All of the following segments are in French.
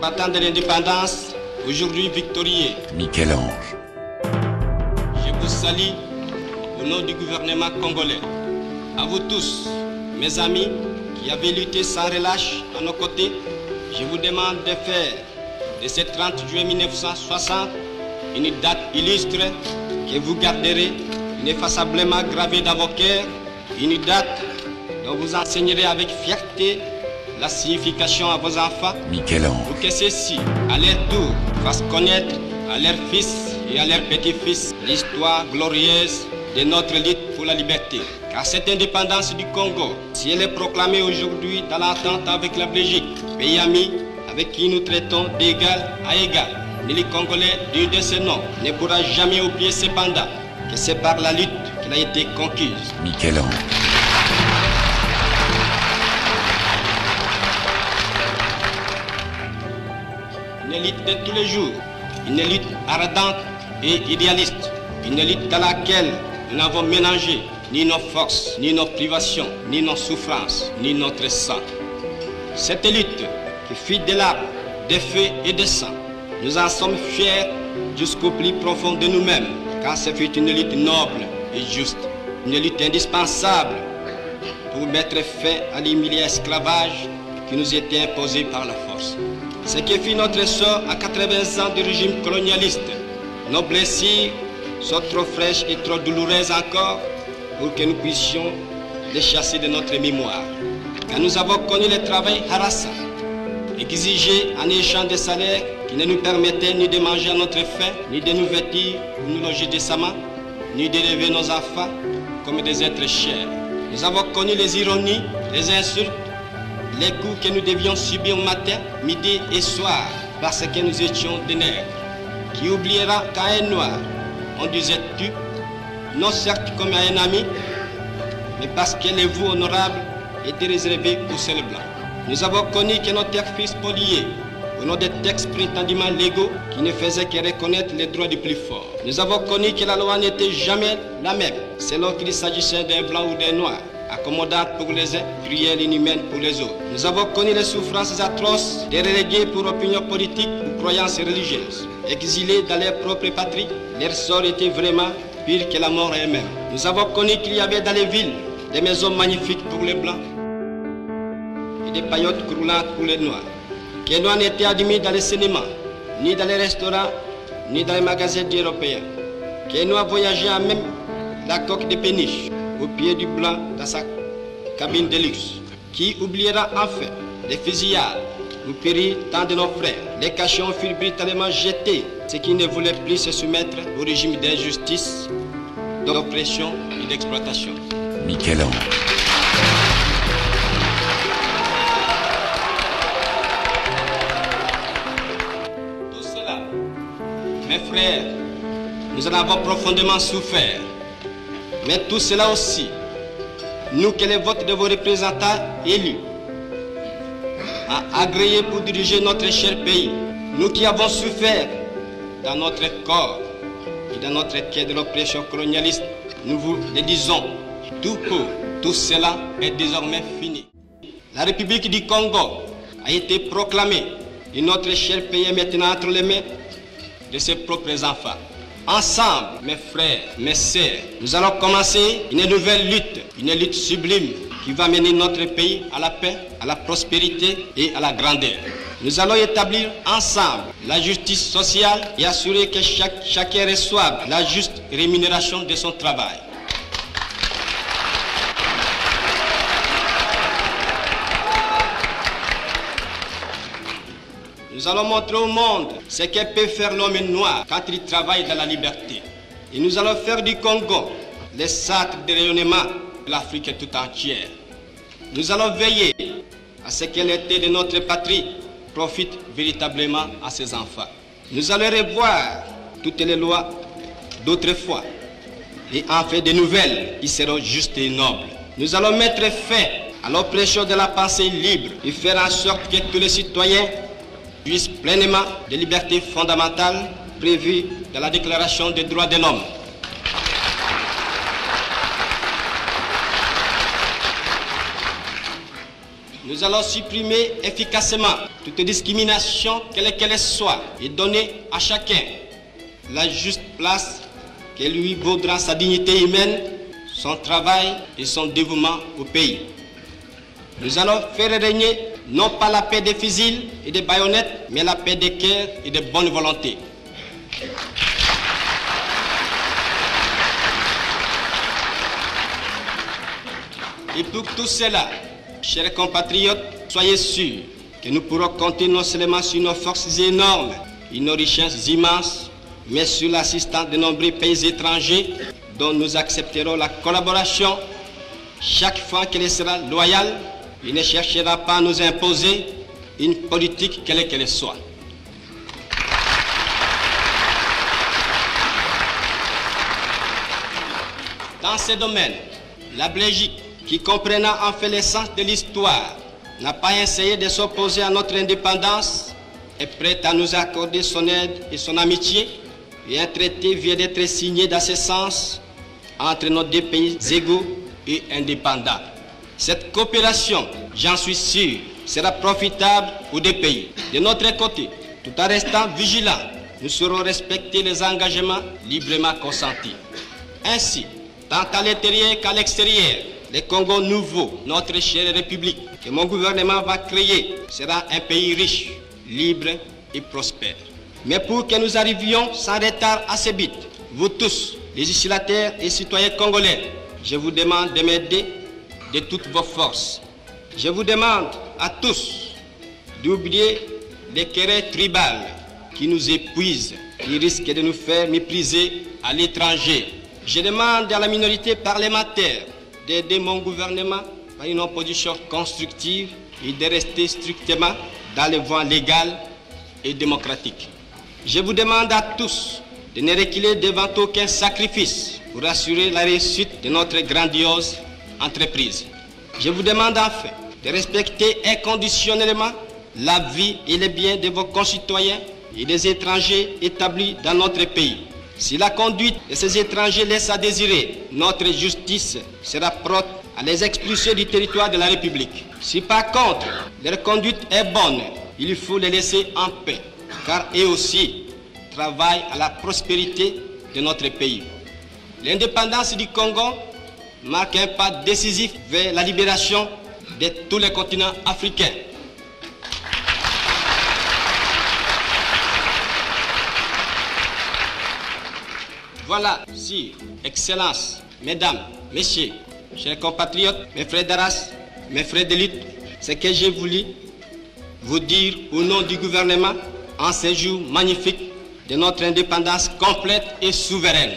combattants de l'indépendance, aujourd'hui victorieux. Michel-Ange. Je vous salue au nom du gouvernement congolais. À vous tous, mes amis qui avez lutté sans relâche à nos côtés, je vous demande de faire de ce 30 juillet 1960 une date illustre que vous garderez ineffaçablement gravée dans vos cœurs, une date dont vous enseignerez avec fierté la signification à vos enfants, Michel-Ange. pour que ceux-ci, à leur tour, fassent connaître à leurs fils et à leurs petits-fils l'histoire glorieuse de notre lutte pour la liberté. Car cette indépendance du Congo, si elle est proclamée aujourd'hui dans l'entente avec la Belgique, pays ami avec qui nous traitons d'égal à égal, ni les Congolais digne de ce nom ne pourra jamais oublier cependant que c'est par la lutte qu'elle a été conquise. Michel-Ange. Une lutte de tous les jours, une lutte ardente et idéaliste, une lutte dans laquelle nous n'avons mélangé ni nos forces, ni nos privations, ni nos souffrances, ni notre sang. Cette lutte qui fit des larmes, des feux et des sang, nous en sommes fiers jusqu'au plus profond de nous-mêmes, car ce fut une lutte noble et juste, une lutte indispensable pour mettre fin à l'humiliant esclavage qui nous était imposé par la force. Ce qui fit notre sort à 80 ans du régime colonialiste. Nos blessures sont trop fraîches et trop douloureuses encore pour que nous puissions les chasser de notre mémoire. Car nous avons connu le travail harassant, exigé en échange de salaires qui ne nous permettaient ni de manger à notre faim, ni de nous vêtir ou nous loger décemment, ni d'élever nos enfants comme des êtres chers. Nous avons connu les ironies, les insultes, les coups que nous devions subir matin, midi et soir parce que nous étions des nègres. Qui oubliera qu'à un noir, on disait tu, non certes comme à un ami, mais parce que les voix honorables étaient réservées aux seuls blancs. Nous avons connu que nos terres furent spoliées au nom des textes prétendument légaux qui ne faisaient que reconnaître les droits du plus fort. Nous avons connu que la loi n'était jamais la même, selon qu'il s'agissait d'un blanc ou d'un noir, accommodante pour les uns, cruelle et inhumaine pour les autres. Nous avons connu les souffrances atroces des relégués pour opinion politique ou croyances religieuses. Exilés dans leur propre patrie, leur sort était vraiment pire que la mort elle-même. Nous avons connu qu'il y avait dans les villes des maisons magnifiques pour les blancs et des paillotes croulantes pour les noirs. Que les noirs n'étaient admis dans les cinémas, ni dans les restaurants, ni dans les magasins européens. Que les noirs voyageaient à même la coque de péniche au pied du blanc dans sa cabine de luxe. Qui oubliera enfin les fusillades où périrent tant de nos frères. Les cachons furent brutalement jetés, ceux qui ne voulaient plus se soumettre au régime d'injustice, d'oppression et d'exploitation. Michel-Ange. Tout cela, mes frères, nous en avons profondément souffert. Mais tout cela aussi, nous que les votes de vos représentants élus a agréé pour diriger notre cher pays, nous qui avons souffert dans notre corps et dans notre quai de l'oppression colonialiste, nous vous le disons, tout court, tout cela est désormais fini. La République du Congo a été proclamée et notre cher pays est maintenant entre les mains de ses propres enfants. Ensemble, mes frères, mes sœurs, nous allons commencer une nouvelle lutte sublime qui va mener notre pays à la paix, à la prospérité et à la grandeur. Nous allons établir ensemble la justice sociale et assurer que chacun reçoive la juste rémunération de son travail. Nous allons montrer au monde ce que peut faire l'homme noir quand il travaille dans la liberté. Et nous allons faire du Congo le centre de rayonnement de l'Afrique tout entière. Nous allons veiller à ce que l'été de notre patrie profite véritablement à ses enfants. Nous allons revoir toutes les lois d'autrefois et en faire de nouvelles qui seront justes et nobles. Nous allons mettre fin à l'oppression de la pensée libre et faire en sorte que tous les citoyens jouissent pleinement des libertés fondamentales prévues dans la Déclaration des droits de l'homme. Nous allons supprimer efficacement toute discrimination, quelle qu'elle soit, et donner à chacun la juste place qui lui vaudra sa dignité humaine, son travail et son dévouement au pays. Nous allons faire régner non pas la paix des fusils et des baïonnettes, mais la paix des cœurs et de bonne volonté. Et pour tout cela, chers compatriotes, soyez sûrs que nous pourrons compter non seulement sur nos forces énormes et nos richesses immenses, mais sur l'assistance de nombreux pays étrangers dont nous accepterons la collaboration chaque fois qu'elle sera loyale et ne cherchera pas à nous imposer une politique quelle qu'elle soit. Dans ces domaines, la Belgique, qui comprenant en fait l'essence de l'histoire, n'a pas essayé de s'opposer à notre indépendance, est prête à nous accorder son aide et son amitié, et un traité vient d'être signé dans ce sens entre nos deux pays égaux et indépendants. Cette coopération, j'en suis sûr, sera profitable aux deux pays. De notre côté, tout en restant vigilants, nous saurons respecter les engagements librement consentis. Ainsi, tant à l'intérieur qu'à l'extérieur, le Congo nouveau, notre chère République, que mon gouvernement va créer, sera un pays riche, libre et prospère. Mais pour que nous arrivions sans retard à ce but, vous tous, législateurs et citoyens congolais, je vous demande de m'aider de toutes vos forces. Je vous demande à tous d'oublier les querelles tribales qui nous épuisent, qui risquent de nous faire mépriser à l'étranger. Je demande à la minorité parlementaire d'aider mon gouvernement par une opposition constructive et de rester strictement dans les voies légales et démocratiques. Je vous demande à tous de ne reculer devant aucun sacrifice pour assurer la réussite de notre grandiose entreprise. Je vous demande enfin de respecter inconditionnellement la vie et les biens de vos concitoyens et des étrangers établis dans notre pays. Si la conduite de ces étrangers laisse à désirer, notre justice sera prête à les expulser du territoire de la République. Si par contre leur conduite est bonne, il faut les laisser en paix, car eux aussi travaillent à la prospérité de notre pays. L'indépendance du Congo marque un pas décisif vers la libération de tous les continents africains. Voilà, si, Excellences, Mesdames, Messieurs, chers compatriotes, mes frères d'Arras, mes frères de lutte, ce que j'ai voulu vous dire au nom du gouvernement en ce jour magnifique de notre indépendance complète et souveraine.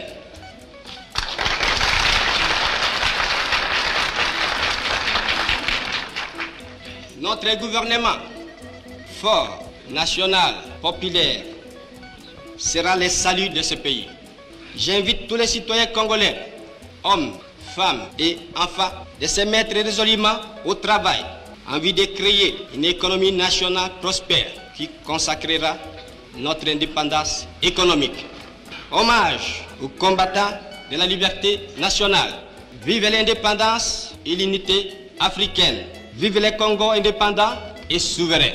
Notre gouvernement fort, national, populaire, sera le salut de ce pays. J'invite tous les citoyens congolais, hommes, femmes et enfants, de se mettre résolument au travail en vue de créer une économie nationale prospère qui consacrera notre indépendance économique. Hommage aux combattants de la liberté nationale. Vive l'indépendance et l'unité africaine. Vive le Congo indépendant et souverain.